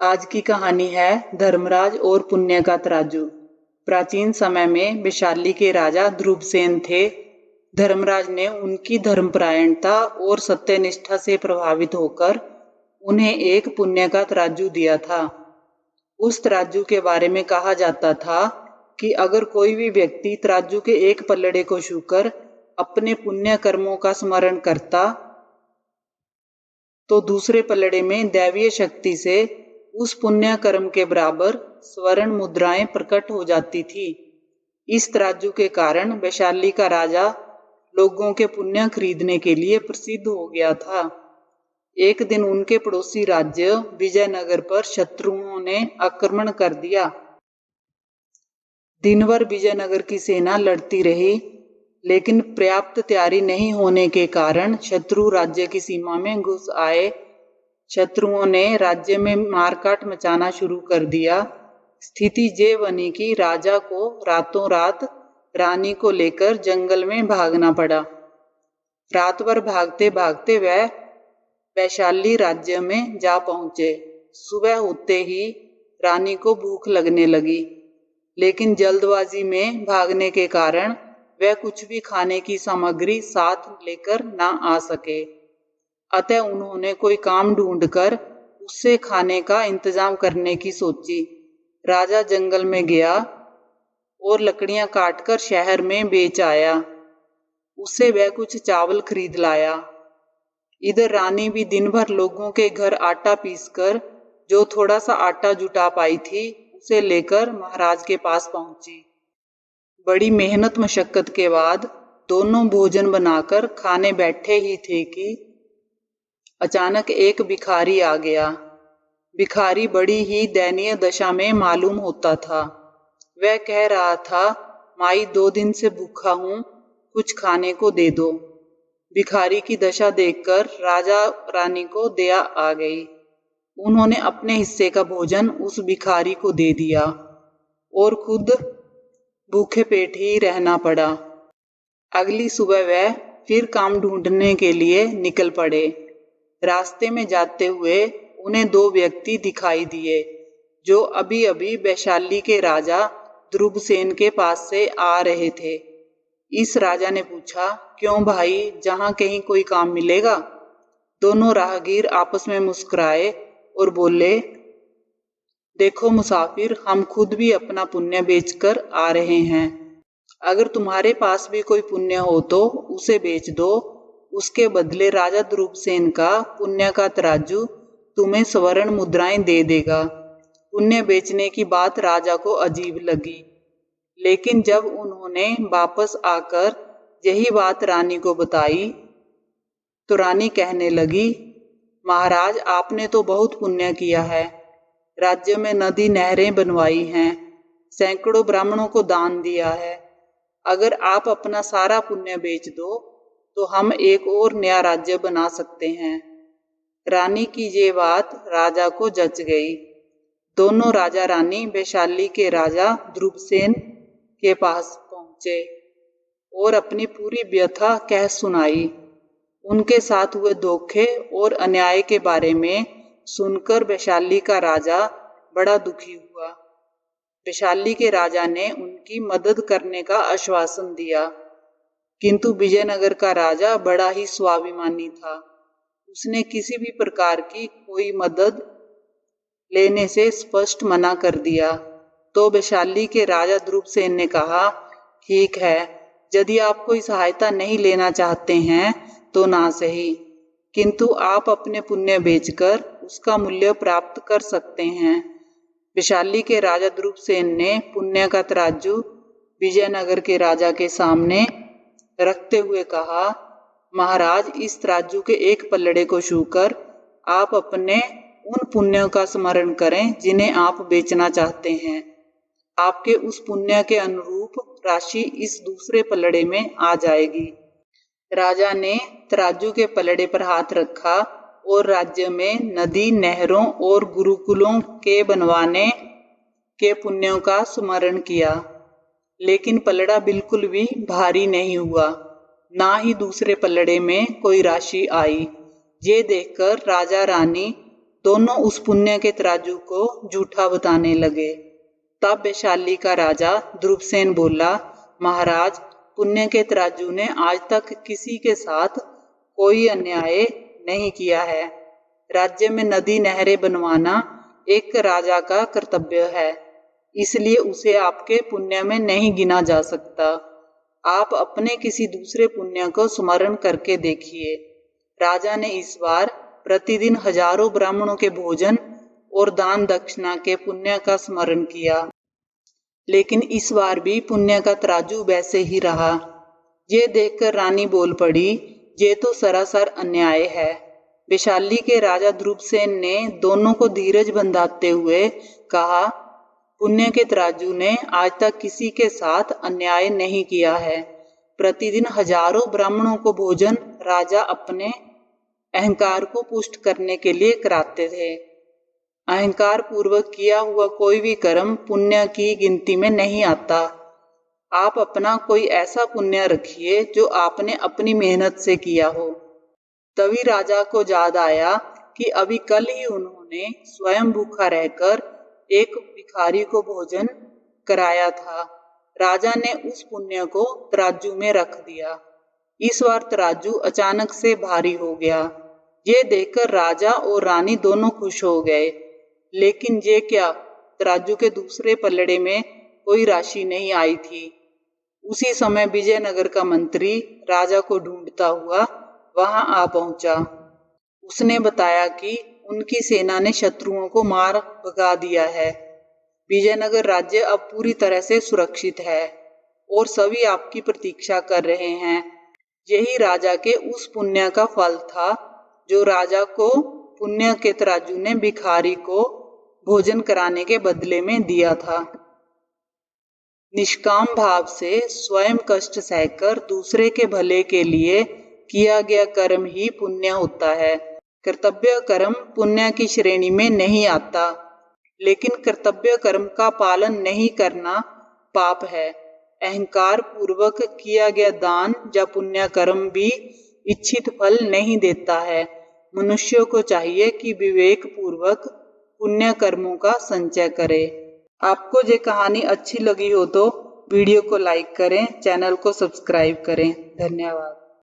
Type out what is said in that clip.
आज की कहानी है धर्मराज और पुण्य का तराजू। प्राचीन समय में वैशाली के राजा ध्रुवसेन थे। धर्मराज ने उनकी धर्मपरायणता और सत्यनिष्ठा से प्रभावित होकर उन्हें एक पुण्य का तराजू दिया था। उस तराजू के बारे में कहा जाता था कि अगर कोई भी व्यक्ति तराजू के एक पल्लड़े को छूकर अपने पुण्य कर्मों का स्मरण करता तो दूसरे पल्लड़े में दैवीय शक्ति से उस पुण्य कर्म के बराबर स्वर्ण मुद्राएं प्रकट हो जाती थी। इस तराजू के कारण वैशाली का राजा लोगों के पुण्य खरीदने के लिए प्रसिद्ध हो गया था। एक दिन उनके पड़ोसी राज्य विजयनगर पर शत्रुओं ने आक्रमण कर दिया। दिन भर विजयनगर की सेना लड़ती रही, लेकिन पर्याप्त तैयारी नहीं होने के कारण शत्रु राज्य की सीमा में घुस आए। शत्रुओं ने राज्य में मारकाट मचाना शुरू कर दिया। स्थिति ये बनी कि राजा को रातों रात रानी को लेकर जंगल में भागना पड़ा। रात भर भागते भागते वह वैशाली राज्य में जा पहुंचे। सुबह होते ही रानी को भूख लगने लगी, लेकिन जल्दबाजी में भागने के कारण वह कुछ भी खाने की सामग्री साथ लेकर ना आ सके। अतः उन्होंने कोई काम ढूंढकर उससे खाने का इंतजाम करने की सोची। राजा जंगल में गया और लकड़ियां काटकर शहर में बेच आया। उससे वह कुछ चावल खरीद लाया। इधर रानी भी दिन भर लोगों के घर आटा पीसकर जो थोड़ा सा आटा जुटा पाई थी उसे लेकर महाराज के पास पहुंची। बड़ी मेहनत मशक्कत के बाद दोनों भोजन बनाकर खाने बैठे ही थे कि अचानक एक भिखारी आ गया। भिखारी बड़ी ही दयनीय दशा में मालूम होता था। वह कह रहा था, माई 2 दिन से भूखा हूं, कुछ खाने को दे दो। भिखारी की दशा देखकर राजा रानी को दया आ गई। उन्होंने अपने हिस्से का भोजन उस भिखारी को दे दिया और खुद भूखे पेट ही रहना पड़ा। अगली सुबह वह फिर काम ढूंढने के लिए निकल पड़े। रास्ते में जाते हुए उन्हें 2 व्यक्ति दिखाई दिए जो अभी अभी वैशाली के राजा ध्रुवसेन के पास से आ रहे थे। इस राजा ने पूछा, क्यों भाई, जहां कहीं कोई काम मिलेगा? दोनों राहगीर आपस में मुस्कुराए और बोले, देखो मुसाफिर, हम खुद भी अपना पुण्य बेचकर आ रहे हैं। अगर तुम्हारे पास भी कोई पुण्य हो तो उसे बेच दो। उसके बदले राजा ध्रुवसेन का पुण्य का तराजू तुम्हें स्वर्ण मुद्राएं दे देगा। पुण्य बेचने की बात राजा को अजीब लगी, लेकिन जब उन्होंने वापस आकर यही बात रानी को बताई तो रानी कहने लगी, महाराज, आपने तो बहुत पुण्य किया है। राज्य में नदी नहरें बनवाई हैं, सैकड़ों ब्राह्मणों को दान दिया है। अगर आप अपना सारा पुण्य बेच दो तो हम एक और नया राज्य बना सकते हैं। रानी की ये बात राजा को जच गई। दोनों राजा रानी वैशाली के राजा ध्रुवसेन के पास पहुंचे और अपनी पूरी व्यथा कह सुनाई। उनके साथ हुए धोखे और अन्याय के बारे में सुनकर वैशाली का राजा बड़ा दुखी हुआ। वैशाली के राजा ने उनकी मदद करने का आश्वासन दिया, किंतु विजयनगर का राजा बड़ा ही स्वाभिमानी था। उसने किसी भी प्रकार की कोई मदद लेने से स्पष्ट मना कर दिया। तो वैशाली के राजा ध्रुवसेन ने कहा, ठीक है, यदि आप कोई सहायता नहीं लेना चाहते हैं तो ना सही, किंतु आप अपने पुण्य बेचकर उसका मूल्य प्राप्त कर सकते हैं। वैशाली के राजा ध्रुवसेन ने पुण्य का तराजू विजयनगर के राजा के सामने रखते हुए कहा, महाराज, इस तराजू के एक पल्लड़े को छूकर आप अपने उन पुण्यों का स्मरण करें जिन्हें आप बेचना चाहते हैं। आपके उस पुण्य के अनुरूप राशि इस दूसरे पल्लड़े में आ जाएगी। राजा ने तराजू के पल्लड़े पर हाथ रखा और राज्य में नदी नहरों और गुरुकुलों के बनवाने के पुण्यों का स्मरण किया, लेकिन पल्लड़ा बिल्कुल भी भारी नहीं हुआ, ना ही दूसरे पल्लड़े में कोई राशि आई। ये देखकर राजा रानी दोनों उस पुण्य के तराजू को झूठा बताने लगे। तब वैशाली का राजा ध्रुवसेन बोला, महाराज, पुण्य के तराजू ने आज तक किसी के साथ कोई अन्याय नहीं किया है। राज्य में नदी नहरें बनवाना एक राजा का कर्तव्य है, इसलिए उसे आपके पुण्य में नहीं गिना जा सकता। आप अपने किसी दूसरे पुण्य को स्मरण करके देखिए। राजा ने इस बार प्रतिदिन हजारों ब्राह्मणों के भोजन और दान दक्षिणा के पुण्य का स्मरण किया, लेकिन इस बार भी पुण्य का तराजू वैसे ही रहा। ये देखकर रानी बोल पड़ी, ये तो सरासर अन्याय है। वैशाली के राजा ध्रुवसेन ने दोनों को धीरज बंधाते हुए कहा, पुण्य के तराजू ने आज तक किसी के साथ अन्याय नहीं किया है। प्रतिदिन हजारों ब्राह्मणों को भोजन राजा अपने अहंकार को पुष्ट करने के लिए कराते थे। अहंकार पूर्वक किया हुआ कोई भी कर्म पुण्य की गिनती में नहीं आता। आप अपना कोई ऐसा पुण्य रखिए जो आपने अपनी मेहनत से किया हो। तभी राजा को याद आया कि अभी कल ही उन्होंने स्वयं भूखा रहकर एक भिखारी को भोजन कराया था। राजा ने उस पुण्य को तराजू में रख दिया। इस बार तराजू अचानक से भारी हो गया। ये देखकर राजा और रानी दोनों खुश हो गए, लेकिन ये क्या, तराजू के दूसरे पलड़े में कोई राशि नहीं आई थी। उसी समय विजयनगर का मंत्री राजा को ढूंढता हुआ वहां आ पहुंचा। उसने बताया कि उनकी सेना ने शत्रुओं को मार भगा दिया है। विजयनगर राज्य अब पूरी तरह से सुरक्षित है और सभी आपकी प्रतीक्षा कर रहे हैं। यही राजा के उस पुण्य का फल था जो राजा को पुण्य के तराजू ने भिखारी को भोजन कराने के बदले में दिया था। निष्काम भाव से स्वयं कष्ट सहकर दूसरे के भले के लिए किया गया कर्म ही पुण्य होता है। कर्तव्य कर्म पुण्य की श्रेणी में नहीं आता, लेकिन कर्तव्य कर्म का पालन नहीं करना पाप है। अहंकार पूर्वक किया गया दान या पुण्य कर्म भी इच्छित फल नहीं देता है। मनुष्यों को चाहिए कि विवेक पूर्वक पुण्य कर्मों का संचय करे। आपको ये कहानी अच्छी लगी हो तो वीडियो को लाइक करें, चैनल को सब्सक्राइब करें। धन्यवाद।